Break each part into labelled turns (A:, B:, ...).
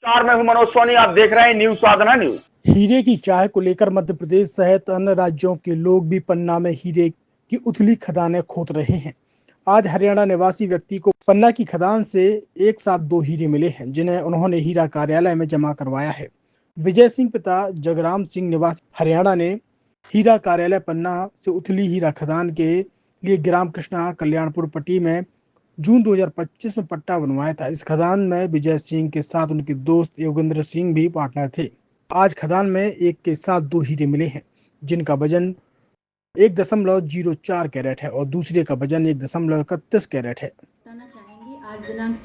A: मैं हूं मनोज सोनी, आप देख रहे हैं न्यूज साधना न्यूज।
B: हीरे की चाह को लेकर मध्य प्रदेश सहित अन्य राज्यों के लोग भी पन्ना में हीरे की उथली खदानें खोद रहे हैं। आज हरियाणा निवासी व्यक्ति को पन्ना की खदान से एक साथ 2 हीरे मिले हैं, जिन्हें उन्होंने हीरा कार्यालय में जमा करवाया है। विजय सिंह पिता जगराम सिंह निवासी हरियाणा ने हीरा कार्यालय पन्ना से उथली हीरा खदान के लिए ग्राम कृष्णा कल्याणपुर पट्टी में जून 2025 में पट्टा बनवाया था। इस खदान में विजय सिंह के साथ उनके दोस्त योगेंद्र सिंह भी पार्टनर थे। आज खदान में एक के साथ 2 हीरे मिले हैं, जिनका वजन 1.04 कैरेट है और दूसरे का वजन 1.31 कैरेट है।
C: बताना चाहेंगे आज दिनांक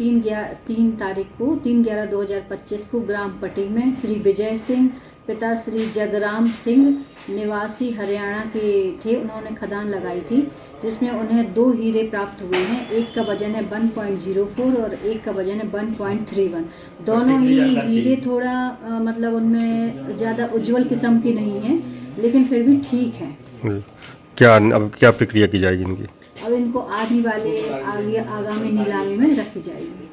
C: 3/11/2025 को ग्राम पट्टी में श्री विजय सिंह पिता श्री जगराम सिंह निवासी हरियाणा के थे। उन्होंने खदान लगाई थी, जिसमें उन्हें 2 हीरे प्राप्त हुए हैं। एक का वजन है 1.04 और एक का वजन है 1.31। दोनों ही हीरे थोड़ा मतलब उनमें ज़्यादा उज्जवल किस्म की नहीं है, लेकिन फिर भी ठीक है।
D: अब क्या प्रक्रिया की जाएगी इनकी?
C: अब इनको आगामी नीलामी में रखी जाएगी।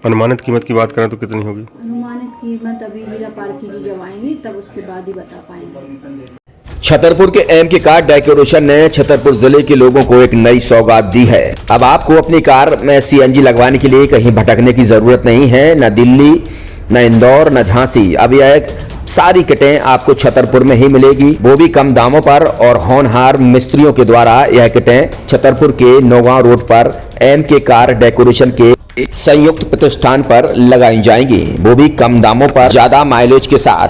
D: अनुमानित कीमत की बात करें तो कितनी होगी?
C: अनुमानित कीमत अभी हीरा पारखी जी जब आएंगे तब उसके बाद ही बता पाएंगे।
E: छतरपुर के एमके कार डेकोरेशन ने छतरपुर जिले के लोगों को एक नई सौगात दी है। अब आपको अपनी कार में सीएनजी लगवाने के लिए कहीं भटकने की जरूरत नहीं है, न दिल्ली, न इंदौर, न झांसी। अब यह सारी किटें आपको छतरपुर में ही मिलेगी, वो भी कम दामों पर। और होनहार मिस्त्रियों के द्वारा यह किटें छतरपुर के नौगांव रोड पर एमके कार डेकोरेशन के संयुक्त प्रतिष्ठान पर लगाई जाएंगी, वो भी कम दामों पर, ज्यादा माइलेज के साथ।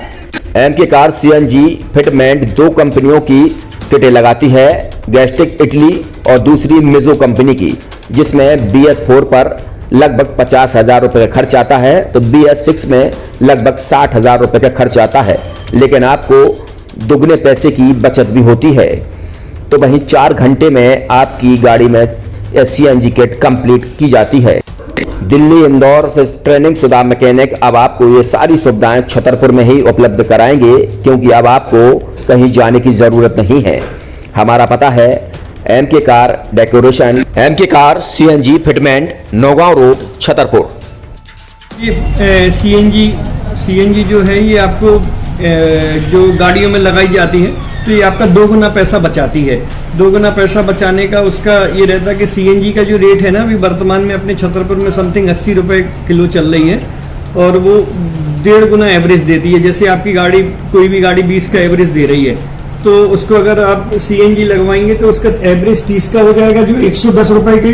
E: एमके कार सीएनजी फिटमेंट 2 कंपनियों की किटें लगाती है, गैस्टिक इटली और दूसरी मिजो कंपनी की, जिसमें BS4 पर लगभग 50,000 रुपए का खर्च आता है, तो BS6 में लगभग 60,000 रुपए का खर्च आता है। लेकिन आपको दुगने पैसे की बचत भी होती है। तो वहीं 4 घंटे में आपकी गाड़ी में सीएनजी किट कंप्लीट की जाती है। दिल्ली, इंदौर से ट्रेनिंग शुदा मैकेनिक अब आपको ये सारी सुविधाएं छतरपुर में ही उपलब्ध कराएंगे, क्योंकि अब आपको कहीं जाने की जरूरत नहीं है। हमारा पता है MK car decoration, MK car CNG fitment, Naugaon road, Chhatarpur.
F: ये सीएनजी जो है ये आपको जो गाड़ियों में लगाई जाती है, तो ये आपका 2 गुना पैसा बचाती है। 2 गुना पैसा बचाने का उसका ये रहता है कि सीएनजी का जो रेट है ना, अभी वर्तमान में अपने छतरपुर में समथिंग 80 रुपये किलो चल रही है, और वो 1.5 गुना एवरेज देती है। जैसे आपकी गाड़ी, कोई भी गाड़ी 20 का एवरेज दे रही है, तो उसको अगर आप सीएनजी लगवाएंगे तो उसका एवरेज 30 का हो जाएगा, जो 110 रुपए के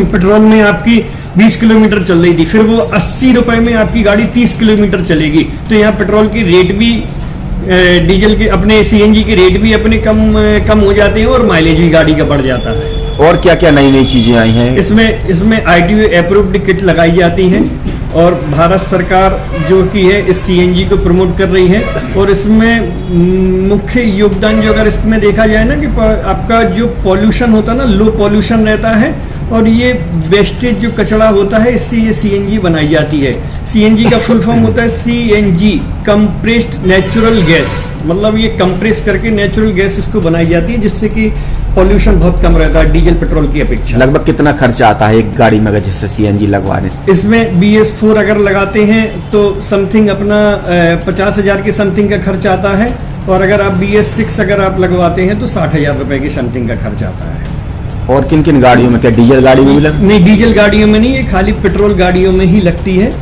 F: पेट्रोल में आपकी 20 किलोमीटर चल रही थी, फिर वो 80 रुपए में आपकी गाड़ी 30 किलोमीटर चलेगी। तो यहाँ पेट्रोल की रेट भी, डीजल के, अपने सीएनजी के रेट भी अपने कम हो जाते हैं और माइलेज भी गाड़ी का बढ़ जाता है।
E: और क्या क्या नई नई चीजें आई हैं?
F: इसमें ITO अप्रूव्ड किट लगाई जाती है, और भारत सरकार जो कि है इस सीएनजी को प्रमोट कर रही है। और इसमें मुख्य योगदान जो अगर इसमें देखा जाए ना, कि आपका जो पॉल्यूशन होता है ना, लो पॉल्यूशन रहता है, और ये वेस्टेज जो कचरा होता है, इससे ये सीएनजी बनाई जाती है। सीएनजी का फुल फॉर्म होता है CNG, कंप्रेस्ड नेचुरल गैस, मतलब ये कंप्रेस करके नेचुरल गैस इसको बनाई जाती है, जिससे कि पॉल्यूशन बहुत कम रहता है डीजल पेट्रोल की अपेक्षा।
E: लगभग कितना खर्चा आता है एक गाड़ी में अगर जैसे सीएनजी लगवाने?
F: इसमें BS4 अगर लगाते हैं तो समथिंग अपना 50,000 के समथिंग का खर्च आता है, और अगर आप BS6 अगर आप लगवाते हैं तो 60,000 रुपए की समथिंग का खर्च आता है।
E: और किन किन गाड़ियों में? क्या डीजल गाड़ी में भी
F: नहीं, डीजल गाड़ियों में नहीं, ये खाली पेट्रोल गाड़ियों में ही लगती है।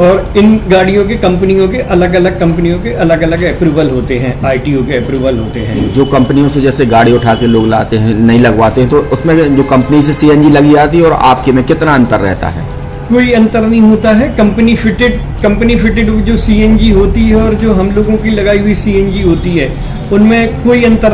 F: और इन गाड़ियों के कंपनियों के अलग अलग अप्रूवल होते हैं, ITO के अप्रूवल होते हैं।
E: जो कंपनियों से जैसे गाड़ी उठा के लोग लाते हैं, नहीं लगवाते हैं, तो उसमें जो कंपनी से सीएनजी लगी जाती है और आपके में कितना अंतर रहता है?
F: कोई अंतर नहीं होता है। कंपनी फिटेड जो सीएनजी होती है और जो हम लोगों की लगाई हुई सीएनजी होती है, उनमें कोई अंतर